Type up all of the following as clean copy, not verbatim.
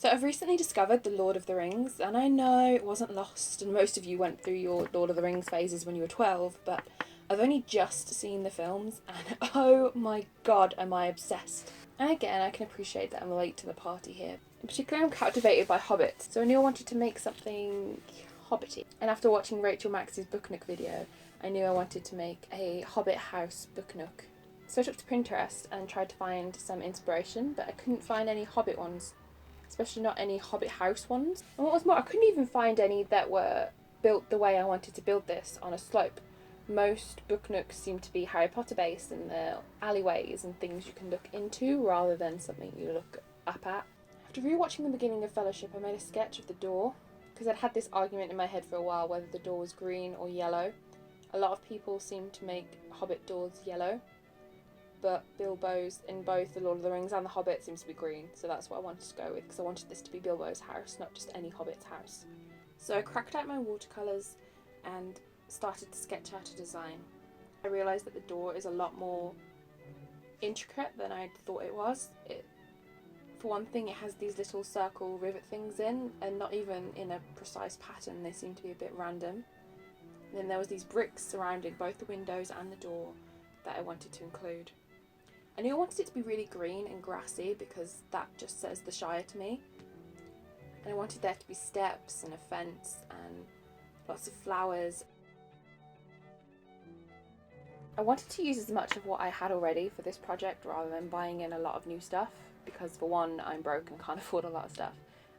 So I've recently discovered The Lord of the Rings, and I know it wasn't lost, and most of you went through your Lord of the Rings phases when you were 12, but I've only just seen the films, and oh my god, am I obsessed. And again, I can appreciate that I'm late to the party here. In particular, I'm captivated by Hobbits, so I knew I wanted to make something hobbity. And after watching Rachel Max's Book Nook video, I knew I wanted to make a Hobbit house Book Nook. So I took to Pinterest and tried to find some inspiration, but I couldn't find any Hobbit ones. Especially not any Hobbit house ones. And what was more, I couldn't even find any that were built the way I wanted to build this, on a slope. Most book nooks seem to be Harry Potter based, and the alleyways and things you can look into rather than something you look up at. After rewatching the beginning of Fellowship, I made a sketch of the door, because I'd had this argument in my head for a while whether the door was green or yellow. A lot of people seem to make Hobbit doors yellow, but Bilbo's in both The Lord of the Rings and The Hobbit seems to be green, so that's what I wanted to go with, because I wanted this to be Bilbo's house, not just any Hobbit's house. So I cracked out my watercolours and started to sketch out a design. I realised that the door is a lot more intricate than I thought it was. For one thing, it has these little circle rivet things in, and not even in a precise pattern, they seem to be a bit random. And then there was these bricks surrounding both the windows and the door that I wanted to include. I knew I wanted it to be really green and grassy because that just says the Shire to me. And I wanted there to be steps and a fence and lots of flowers. I wanted to use as much of what I had already for this project rather than buying in a lot of new stuff, because for one, I'm broke and can't afford a lot of stuff.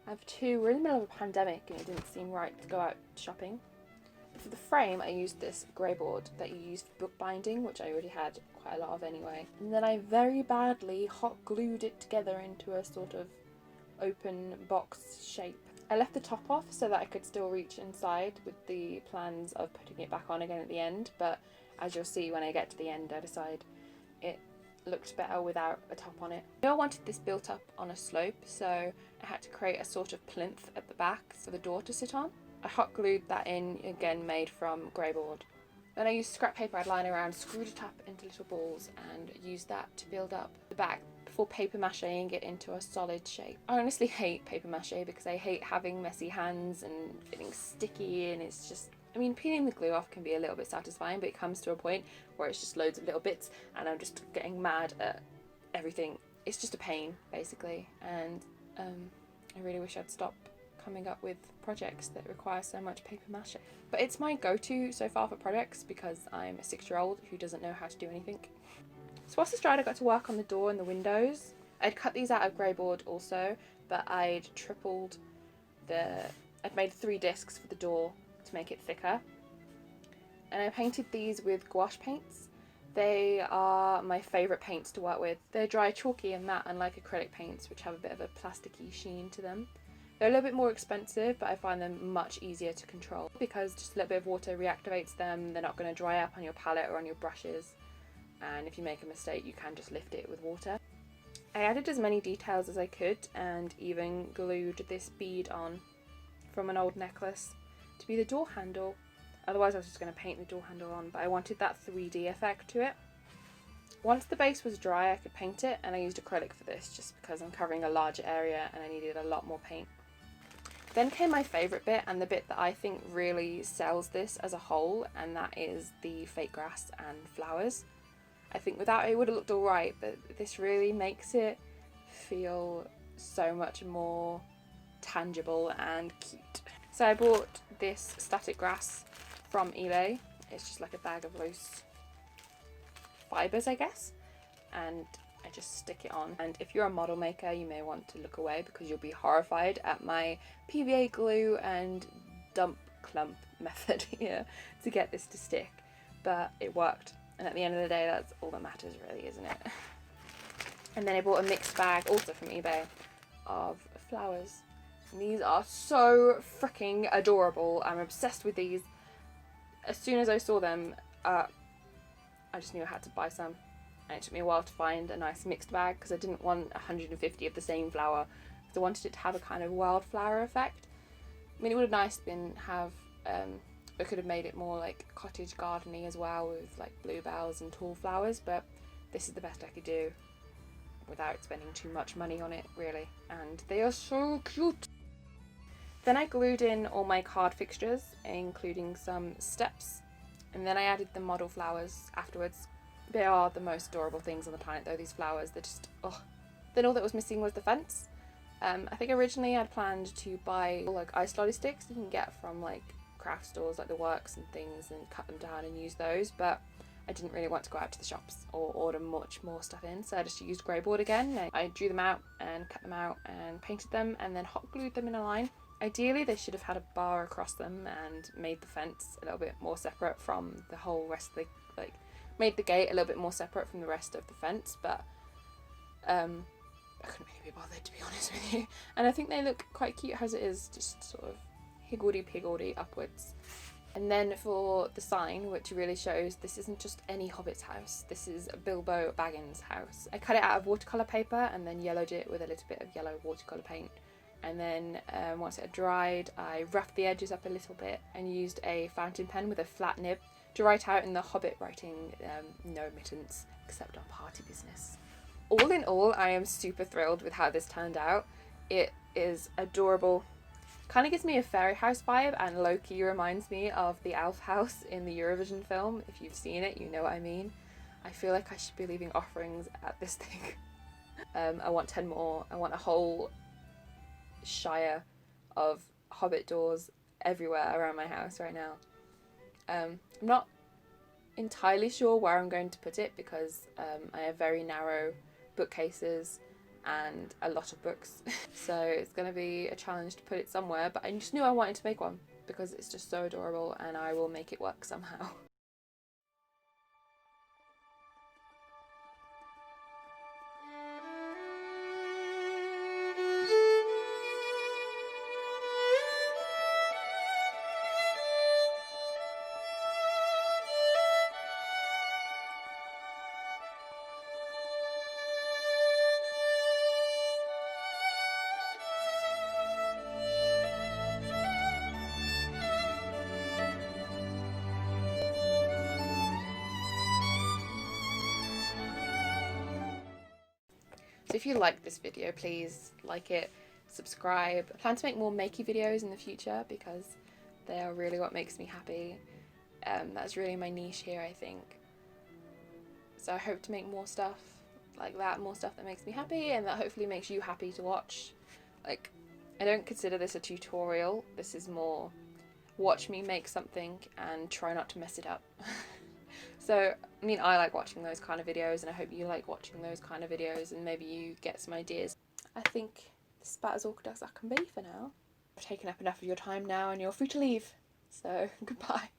And for two, we're in the middle of a pandemic and it didn't seem right to go out shopping. For the frame, I used this grey board that you use for bookbinding, which I already had quite a lot of anyway. And then I very badly hot glued it together into a sort of open box shape. I left the top off so that I could still reach inside with the plans of putting it back on again at the end, but as you'll see when I get to the end, I decide it looked better without a top on it. I knew I wanted this built up on a slope, so I had to create a sort of plinth at the back for the door to sit on. I hot glued that in, again made from grey board. Then I used scrap paper I'd lying around, screwed it up into little balls and used that to build up the back before paper macheing it into a solid shape. I honestly hate paper mache because I hate having messy hands and getting sticky, and it's just, I mean, peeling the glue off can be a little bit satisfying, but it comes to a point where it's just loads of little bits and I'm just getting mad at everything. It's just a pain basically, and I really wish I'd stop coming up with projects that require so much paper mache. But it's my go-to so far for projects because I'm a 6-year-old who doesn't know how to do anything. So whilst this dried, I got to work on the door and the windows. I'd cut these out of grey board also, but I'd made 3 discs for the door to make it thicker. And I painted these with gouache paints. They are my favourite paints to work with. They're dry, chalky and matte, unlike acrylic paints, which have a bit of a plasticky sheen to them. They're a little bit more expensive, but I find them much easier to control because just a little bit of water reactivates them. They're not going to dry up on your palette or on your brushes, and if you make a mistake you can just lift it with water. I added as many details as I could and even glued this bead on from an old necklace to be the door handle. Otherwise I was just going to paint the door handle on, but I wanted that 3D effect to it. Once the base was dry I could paint it, and I used acrylic for this just because I'm covering a larger area and I needed a lot more paint. Then came my favourite bit, and the bit that I think really sells this as a whole, and that is the fake grass and flowers. I think without it would have looked alright, but this really makes it feel so much more tangible and cute. So I bought this static grass from eBay. It's just like a bag of loose fibres, I guess, and I just stick it on. And if you're a model maker, you may want to look away because you'll be horrified at my PVA glue and dump clump method here to get this to stick, but it worked, and at the end of the day that's all that matters really, isn't it? And then I bought a mixed bag also from eBay of flowers, and these are so freaking adorable. I'm obsessed with these. As soon as I saw them I just knew I had to buy some. And it took me a while to find a nice mixed bag because I didn't want 150 of the same flower, because I wanted it to have a kind of wildflower effect. I mean, it would have nice been I could have made it more like cottage garden-y as well, with like bluebells and tall flowers, but this is the best I could do. without spending too much money on it, really. And they are so cute. Then I glued in all my card fixtures, including some steps, and then I added the model flowers afterwards. They are the most adorable things on the planet though, these flowers. They're just, oh. Then all that was missing was the fence. I think originally I'd planned to buy like ice lolly sticks you can get from like craft stores like the Works and things, and cut them down and use those, but I didn't really want to go out to the shops or order much more stuff in, so I just used grey board again. I drew them out and cut them out and painted them and then hot glued them in a line. Ideally they should have had a bar across them and made the fence a little bit more separate from the whole rest of the, like, made the gate a little bit more separate from the rest of the fence, but I couldn't really be bothered, to be honest with you. And I think they look quite cute as it is, just sort of higgledy-piggledy upwards. And then for the sign, which really shows this isn't just any Hobbit's house, this is Bilbo Baggins' house. I cut it out of watercolour paper and then yellowed it with a little bit of yellow watercolour paint. And then once it had dried, I roughed the edges up a little bit and used a fountain pen with a flat nib to write out in the Hobbit writing, no mittens, except on party business. All in all, I am super thrilled with how this turned out. It is adorable. Kind of gives me a fairy house vibe, and low-key reminds me of the elf house in the Eurovision film. If you've seen it, you know what I mean. I feel like I should be leaving offerings at this thing. I want 10 more. I want a whole shire of Hobbit doors everywhere around my house right now. I'm not entirely sure where I'm going to put it because I have very narrow bookcases and a lot of books, so it's going to be a challenge to put it somewhere, but I just knew I wanted to make one because it's just so adorable and I will make it work somehow. So if you like this video, please like it, subscribe. I plan to make more makey videos in the future because they are really what makes me happy. That's really my niche here, I think. So I hope to make more stuff like that, more stuff that makes me happy and that hopefully makes you happy to watch. Like, I don't consider this a tutorial, this is more watch me make something and try not to mess it up. So, I mean, I like watching those kind of videos and I hope you like watching those kind of videos and maybe you get some ideas. I think this is about as awkward as I can be for now. I've taken up enough of your time now and you're free to leave. So, goodbye.